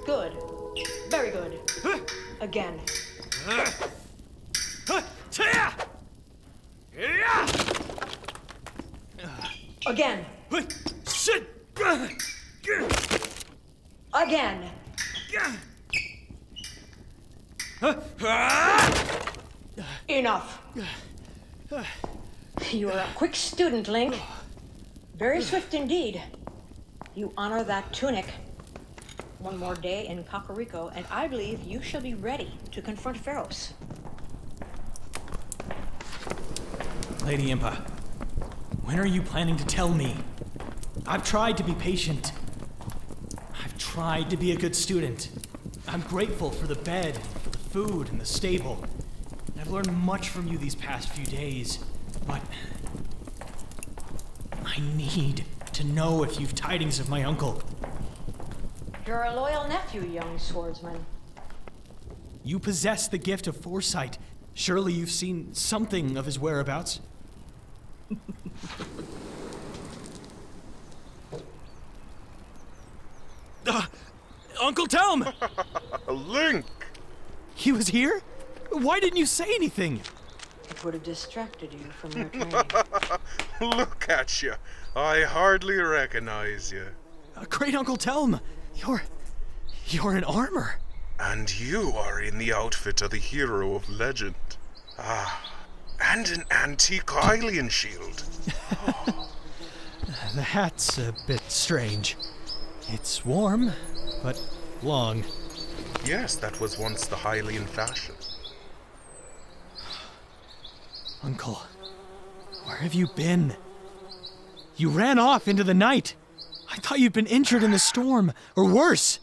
Good. Very good. Again. Again. Again. Enough. You are a quick student, Link. Very swift indeed. You honor that tunic. One more day in Kokiri, and I believe you shall be ready to confront Pharos. Lady Impa, when are you planning to tell me? I've tried to be patient. I've tried to be a good student. I'm grateful for the bed, for the food, and the stable. I've learned much from you these past few days, but I need to know if you've tidings of my uncle. You're a loyal nephew, young swordsman. You possess the gift of foresight. Surely you've seen something of his whereabouts? Uncle Telm! Link! He was here? Why didn't you say anything? It would have distracted you from your training. Look at you. I hardly recognize you. Great Uncle Telm, you're in armor. And you are in the outfit of the hero of legend. And an antique Hylian shield. The hat's a bit strange. It's warm, but long. Yes, that was once the Hylian fashion. Uncle, where have you been? You ran off into the night. I thought you'd been injured in the storm, or worse.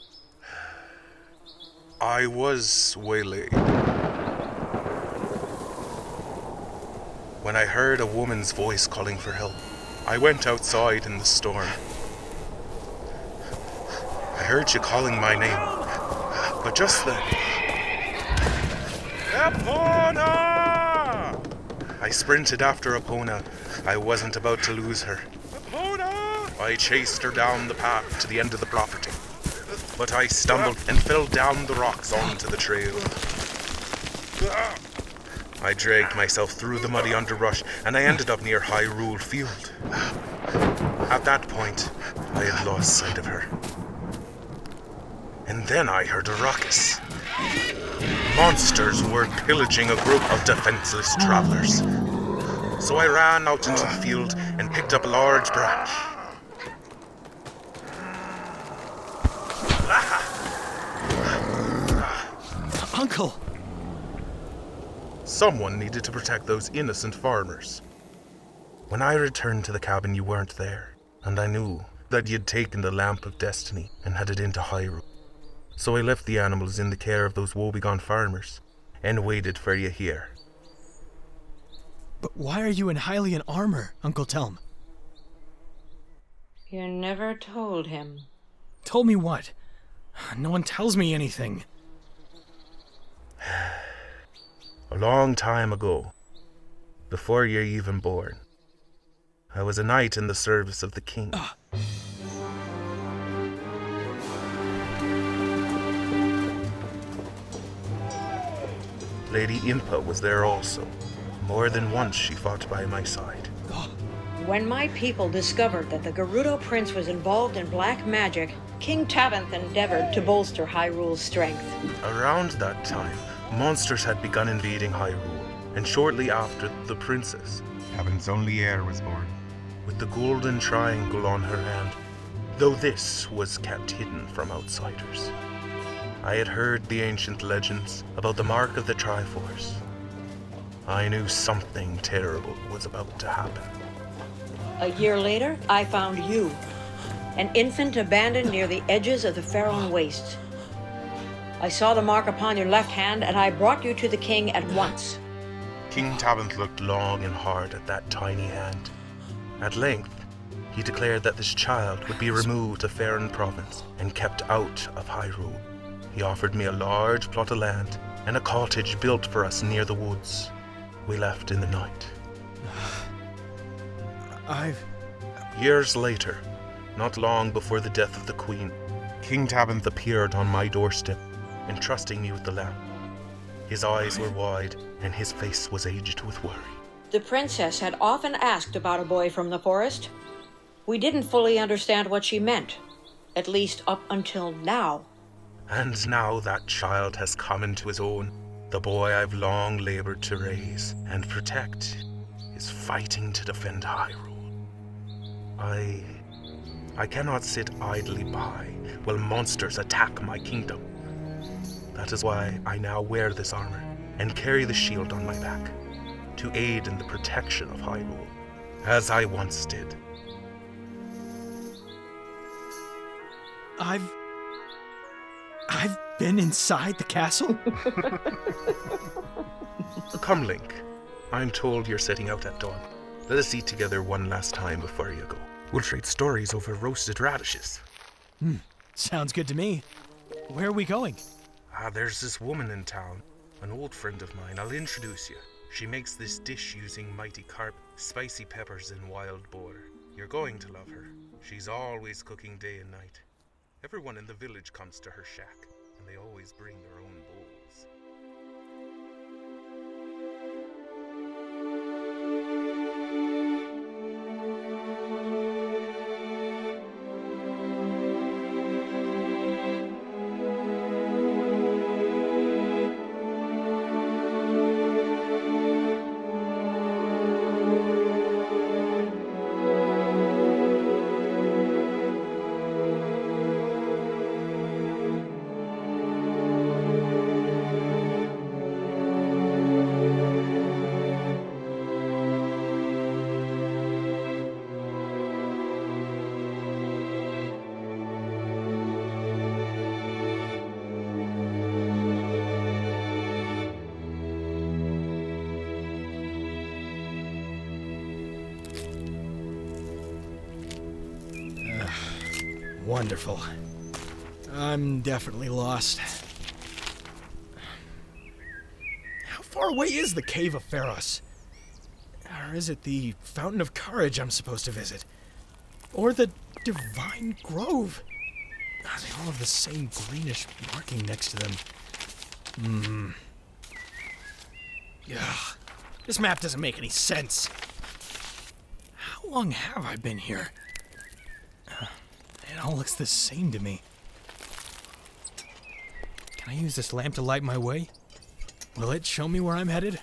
I was waylaid. When I heard a woman's voice calling for help, I went outside in the storm. I heard you calling my name, but just then... Epona! I sprinted after Epona. I wasn't about to lose her. Epona! I chased her down the path to the end of the property, but I stumbled and fell down the rocks onto the trail. I dragged myself through the muddy underbrush, and I ended up near Hyrule Field. At that point, I had lost sight of her. And then I heard a ruckus. Monsters were pillaging a group of defenseless travelers. So I ran out into the field and picked up a large branch. Uncle! Someone needed to protect those innocent farmers. When I returned to the cabin, you weren't there, and I knew that you'd taken the Lamp of Destiny and headed into Hyrule. So I left the animals in the care of those woebegone farmers, and waited for you here. But why are you in Hylian armor, Uncle Telm? You never told him. Told me what? No one tells me anything. A long time ago, before you're even born, I was a knight in the service of the king. Lady Impa was there also. More than once she fought by my side. When my people discovered that the Gerudo Prince was involved in black magic, King Tavanth endeavored to bolster Hyrule's strength. Around that time, monsters had begun invading Hyrule, and shortly after, the princess, Tavanth's only heir, was born, with the golden triangle on her hand, though this was kept hidden from outsiders. I had heard the ancient legends about the mark of the Triforce. I knew something terrible was about to happen. A year later, I found you, an infant abandoned near the edges of the Pharaoh Wastes. I saw the mark upon your left hand, and I brought you to the king at once. King Tavanth looked long and hard at that tiny hand. At length, he declared that this child would be removed to Faerun province and kept out of Hyrule. He offered me a large plot of land and a cottage built for us near the woods. We left in the night. Years Years later, not long before the death of the queen, King Tabinth appeared on my doorstep, entrusting me with the lamp. His eyes were wide, and his face was aged with worry. The princess had often asked about a boy from the forest. We didn't fully understand what she meant, at least up until now. And now that child has come into his own. The boy I've long labored to raise and protect is fighting to defend Hyrule. I cannot sit idly by while monsters attack my kingdom. That is why I now wear this armor and carry the shield on my back, to aid in the protection of Hyrule, as I once did. I've been inside the castle? Come, Link. I'm told you're setting out at dawn. Let us eat together one last time before you go. We'll trade stories over roasted radishes. Sounds good to me. Where are we going? There's this woman in town, an old friend of mine. I'll introduce you. She makes this dish using mighty carp, spicy peppers, and wild boar. You're going to love her. She's always cooking day and night. Everyone in the village comes to her shack, and they always bring their own bowls. Wonderful. I'm definitely lost. How far away is the Cave of Pharos? Or is it the Fountain of Courage I'm supposed to visit? Or the Divine Grove? They all have the same greenish marking next to them. Yeah, this map doesn't make any sense. How long have I been here? It all looks the same to me. Can I use this lamp to light my way? Will it show me where I'm headed?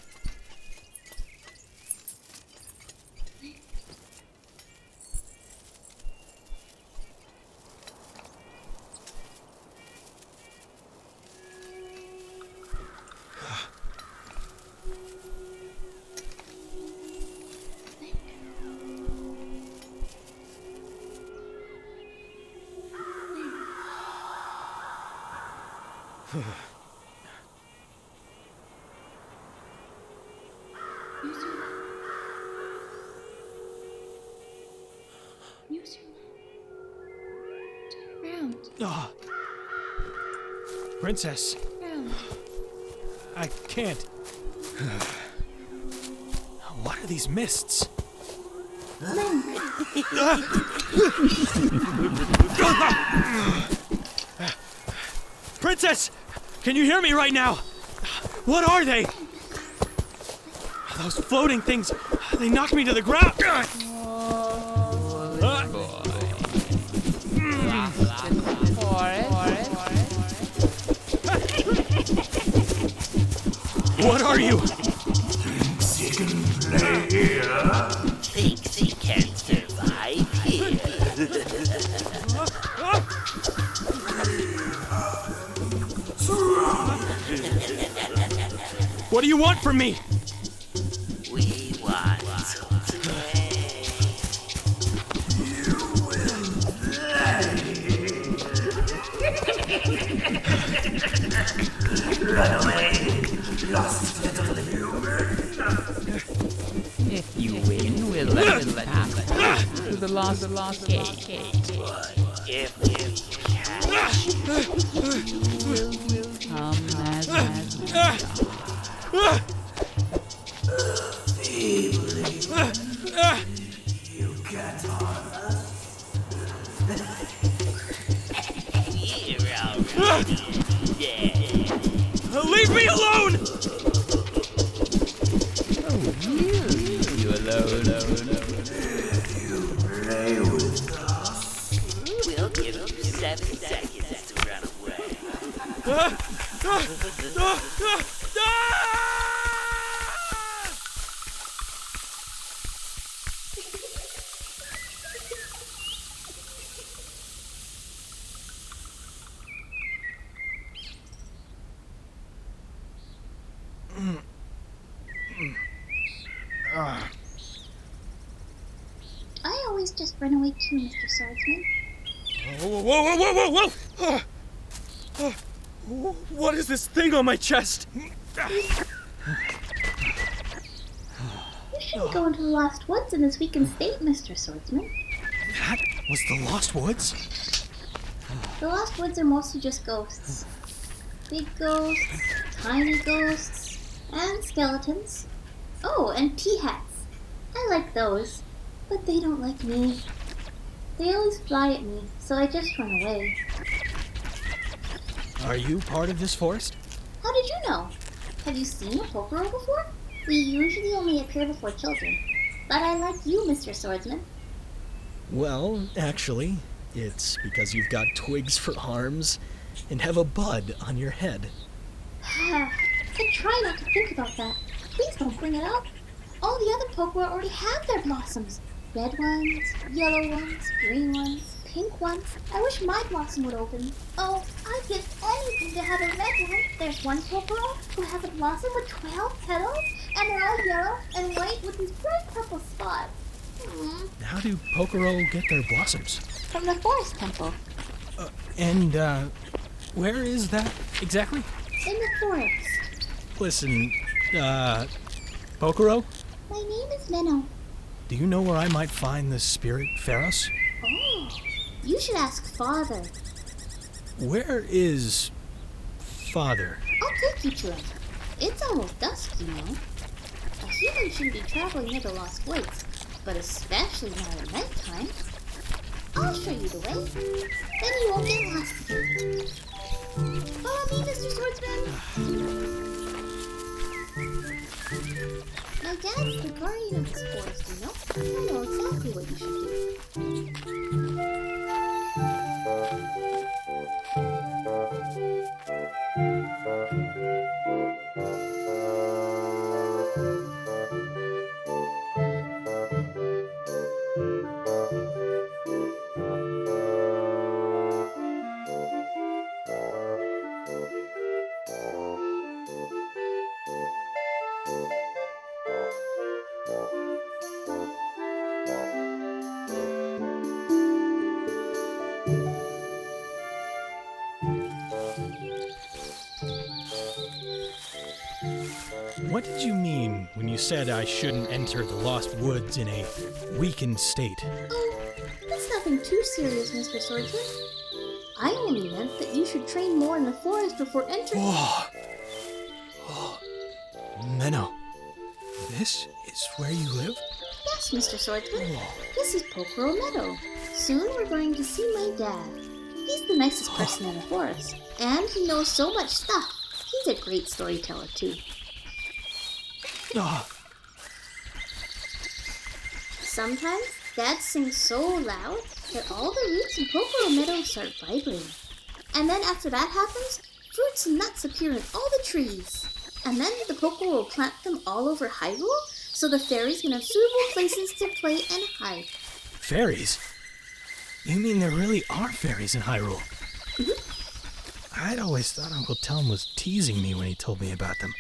Princess. I can't. What are these mists? Princess! Can you hear me right now? What are they? Those floating things, they knocked me to the ground. What are you? Thinks he can play here? Thinks he can survive here. What do you want from me? We want to play. You will play. Run away, lost little human. If you win, we'll let it happen to the lost cage. But if we catch You will come as Feebly. You can't harm us. Leave me alone! You alone. Play with us. We'll give you 7 seconds to run away. I always just run away too, Mr. Swordsman. Whoa! What is this thing on my chest? You shouldn't go into the Lost Woods in this weakened state, Mr. Swordsman. That was the Lost Woods? The Lost Woods are mostly just ghosts. Big ghosts, tiny ghosts, and skeletons. Oh, and tea hats. I like those, but they don't like me. They always fly at me, so I just run away. Are you part of this forest? How did you know? Have you seen a Pokoro before? We usually only appear before children. But I like you, Mr. Swordsman. Well, actually, it's because you've got twigs for arms and have a bud on your head. I try not to think about that. Please don't bring it up. All the other Pokoro already have their blossoms. Red ones, yellow ones, green ones, pink ones. I wish my blossom would open. Oh, I'd give anything to have a red one. There's one Pokoro who has a blossom with 12 petals, and they're all yellow and white with these bright purple spots. How do Pokoro get their blossoms? From the forest temple. Where is that exactly? In the forest. Listen, Pokoro, My name is Meno. do you know where I might find the spirit Pharos? Oh, you should ask Father. Where is Father? I'll take you to him. It's almost dusk, you know. A human shouldn't be traveling near the Lost Woods, but especially not at nighttime. I'll show you the way. Then you won't get lost again. Follow me, Mr. Swordsman. My dad's the guardian of this forest, you know. I know exactly what you should do. What did you mean when you said I shouldn't enter the Lost Woods in a weakened state? Oh, that's nothing too serious, Mr. Swordsman. I only meant that you should train more in the forest before entering. Meno, this is where you live? Yes, Mr. Swordsman. This is Pokoro Meadow. Soon we're going to see my dad. He's the nicest person in the forest, and he knows so much stuff. He's a great storyteller, too. Sometimes Dad sings so loud that all the roots in Pokoro Meadow start vibrating. And then after that happens, fruits and nuts appear in all the trees. And then the Pokoro will plant them all over Hyrule, so the fairies can have suitable places to play and hide. Fairies? You mean there really are fairies in Hyrule? I'd always thought Uncle Telm was teasing me when he told me about them.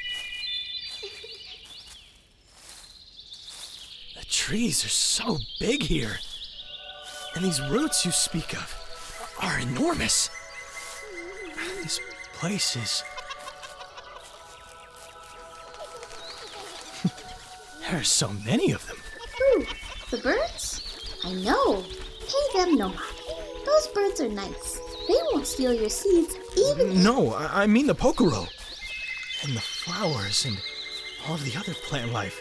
The trees are so big here. And these roots you speak of are enormous. This place is... There are so many of them. Ooh, the birds? I know. Pay them no mind. Those birds are nice. They won't steal your seeds, even No, I mean the Pokoro. And the flowers and all of the other plant life.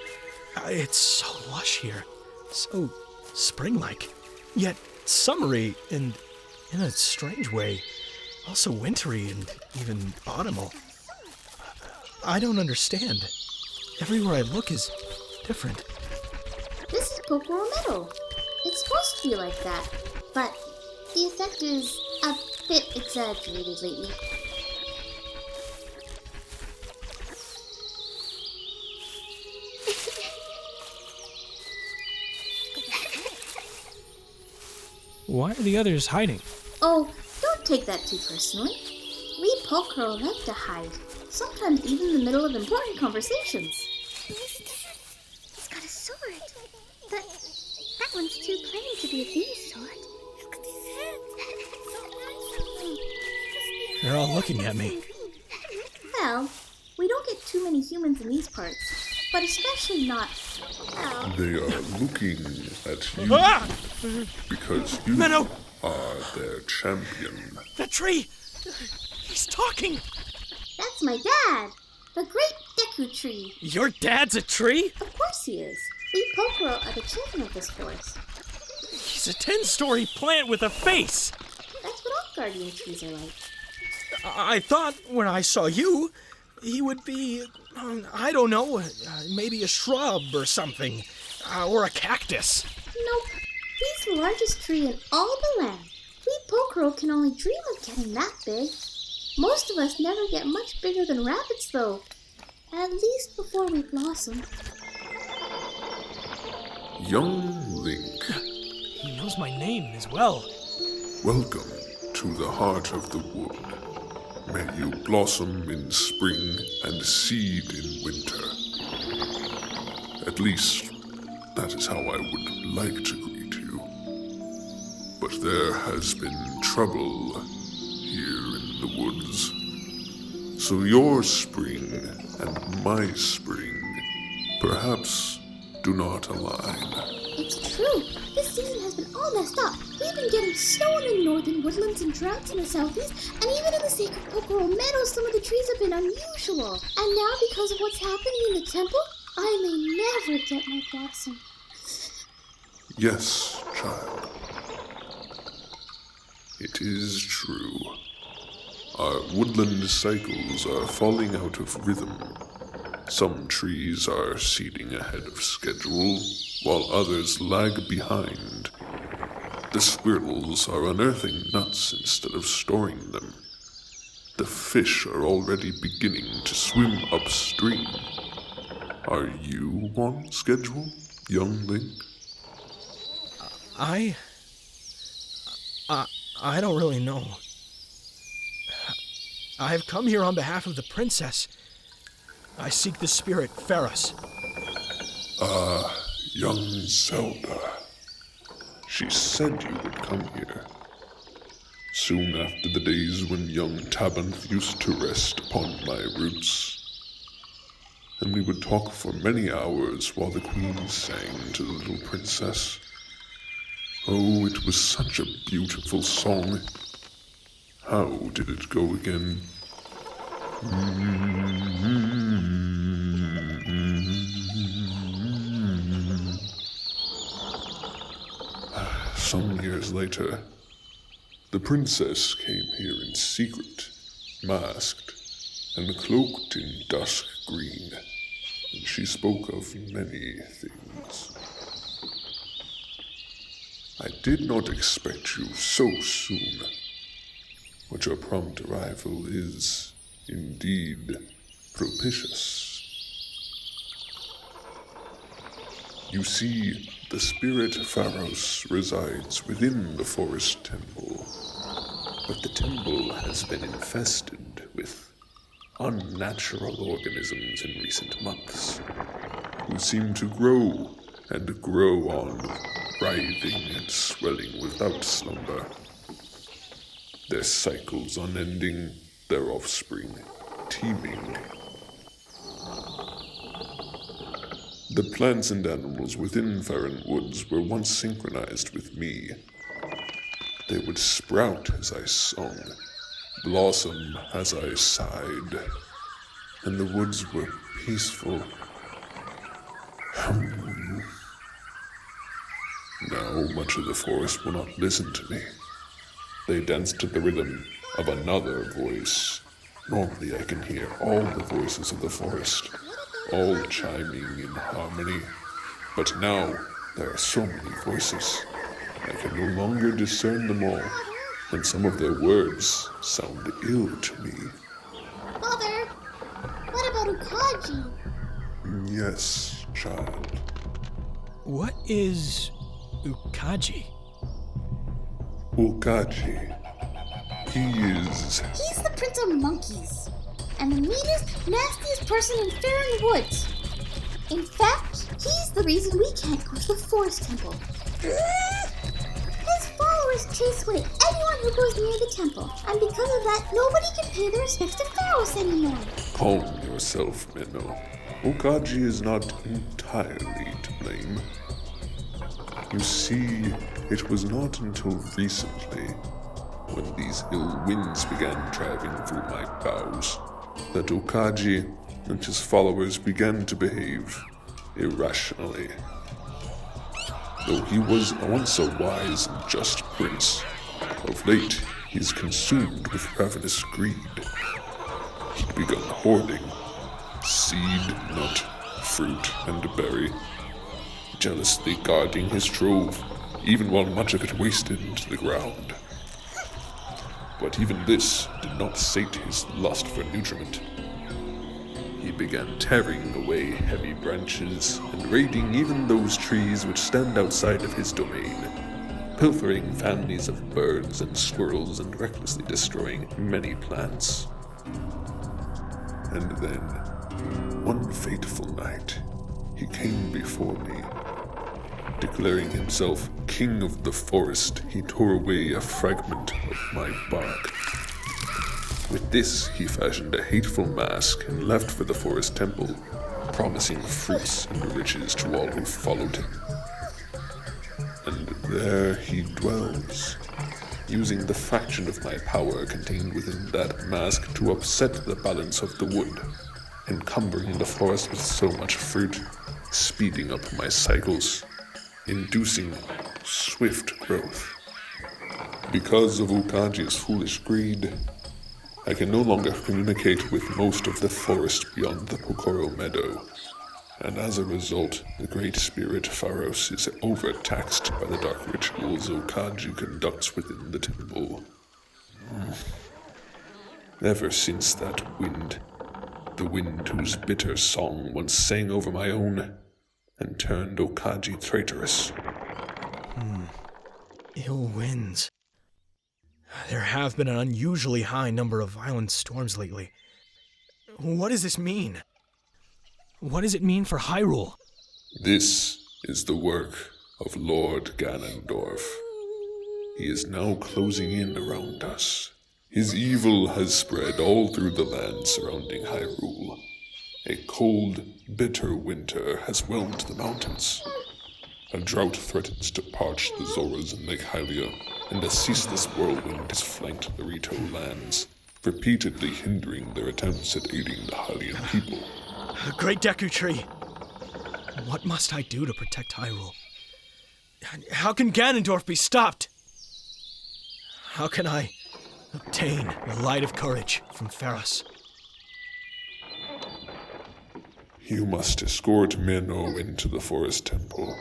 It's so lush here. So spring-like. Yet summery and in a strange way, Also wintry and even autumnal. I don't understand. Everywhere I look is different. This is Pokoro Meadow. It's supposed to be like that, but the effect is a bit exaggerated lately. Why are the others hiding? Oh, don't take that too personally. We Pokoro like to hide, sometimes even in the middle of important conversations. He's got a sword. But that one's too plain to be a thief's sword. Look at his head. They're all looking at me. Well, we don't get too many humans in these parts, but especially not, well... They are looking at you because you Meno! are their champion. The tree! He's talking! That's my dad! The Great Deku Tree! Your dad's a tree? Of course he is. We Pokoro are the children of this forest. He's a 10-story plant with a face! That's what all guardian trees are like. I thought when I saw you, he would be, I don't know, maybe a shrub or something. Or a cactus. Nope. He's the largest tree in all the land. We Pokoro can only dream of getting that big. Most of us never get much bigger than rabbits, though. At least before we blossom. Young Link, He knows my name as well. welcome to the heart of the wood. May you blossom in spring and seed in winter. At least, that is how I would like to greet you. But there has been trouble here in the woods. So your spring and my spring perhaps do not align. It's true. This season has been all messed up. We've been getting snow in the northern woodlands and droughts in the southeast, and even in the sacred Pokoro Meadows, some of the trees have been unusual. And now, because of what's happening in the temple, I may never get my blossom. Yes, child. It is true. Our woodland cycles are falling out of rhythm. Some trees are seeding ahead of schedule, while others lag behind. The squirrels are unearthing nuts instead of storing them. The fish are already beginning to swim upstream. Are you on schedule, young Link? I don't really know. I've come here on behalf of the princess. I seek the spirit, Ferris. Young Zelda. She said you would come here. Soon after the days when young Tabanth used to rest upon my roots. And we would talk for many hours while the queen sang to the little princess. Oh, it was such a beautiful song. How did it go again? Some years later, the princess came here in secret, masked, and cloaked in dusk green, and she spoke of many things. I did not expect you so soon, but your prompt arrival is indeed propitious. You see, the spirit Pharos resides within the forest temple, but the temple has been infested with unnatural organisms in recent months, who seem to grow and grow on, writhing and swelling without slumber. Their cycles unending, their offspring teeming. The plants and animals within Farron Woods were once synchronized with me. They would sprout as I sung, blossom as I sighed, and the woods were peaceful. Now much of the forest will not listen to me. They dance to the rhythm of another voice. Normally I can hear all the voices of the forest, all chiming in harmony. But now there are so many voices, I can no longer discern them all, and some of their words sound ill to me. Father, what about Ukaji? Yes, child. What is Ukaji? Ukaji. He's the Prince of Monkeys, and the meanest, nastiest person in Faron Woods. In fact, he's the reason we can't go to the Forest Temple. His followers chase away anyone who goes near the temple, and because of that, nobody can pay their respects to Pharaohs anymore. Calm yourself, Meno. Ukaji is not entirely to blame. You see, it was not until recently, when these ill winds began driving through my boughs, that Ukaji and his followers began to behave irrationally. Though he was once a wise and just prince, of late he is consumed with ravenous greed. He'd begun hoarding seed, nut, fruit, and berry, jealously guarding his trove, even while much of it wasted into the ground. But even this did not sate his lust for nutriment. He began tearing away heavy branches and raiding even those trees which stand outside of his domain, pilfering families of birds and squirrels and recklessly destroying many plants. And then, one fateful night, he came before me. Declaring himself king of the forest, he tore away a fragment of my bark. With this, he fashioned a hateful mask and left for the forest temple, promising fruits and riches to all who followed him. And there he dwells, using the fraction of my power contained within that mask to upset the balance of the wood, encumbering the forest with so much fruit, speeding up my cycles, inducing swift growth. Because of Ukaji's foolish greed, I can no longer communicate with most of the forest beyond the Pokoro meadow, and as a result, the great spirit Pharos is overtaxed by the dark rituals Ukaji conducts within the temple. Ever since that wind, the wind whose bitter song once sang over my own, and turned Ukaji traitorous. Ill winds. There have been an unusually high number of violent storms lately. What does this mean? What does it mean for Hyrule? This is the work of Lord Ganondorf. He is now closing in around us. His evil has spread all through the land surrounding Hyrule. A cold, bitter winter has whelmed the mountains. A drought threatens to parch the Zoras in Lake Hylia, and a ceaseless whirlwind has flanked the Rito lands, repeatedly hindering their attempts at aiding the Hylian people. The Great Deku Tree! What must I do to protect Hyrule? How can Ganondorf be stopped? How can I obtain the light of courage from Pharos? You must escort Meno into the Forest Temple,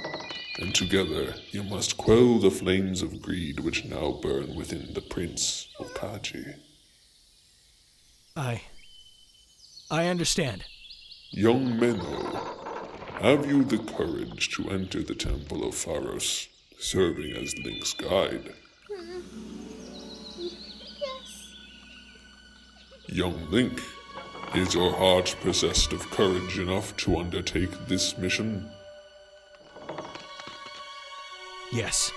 and together you must quell the flames of greed which now burn within the Prince Ukaji. I understand. Young Meno, have you the courage to enter the Temple of Pharos, serving as Link's guide? Yes. Young Link, is your heart possessed of courage enough to undertake this mission? Yes.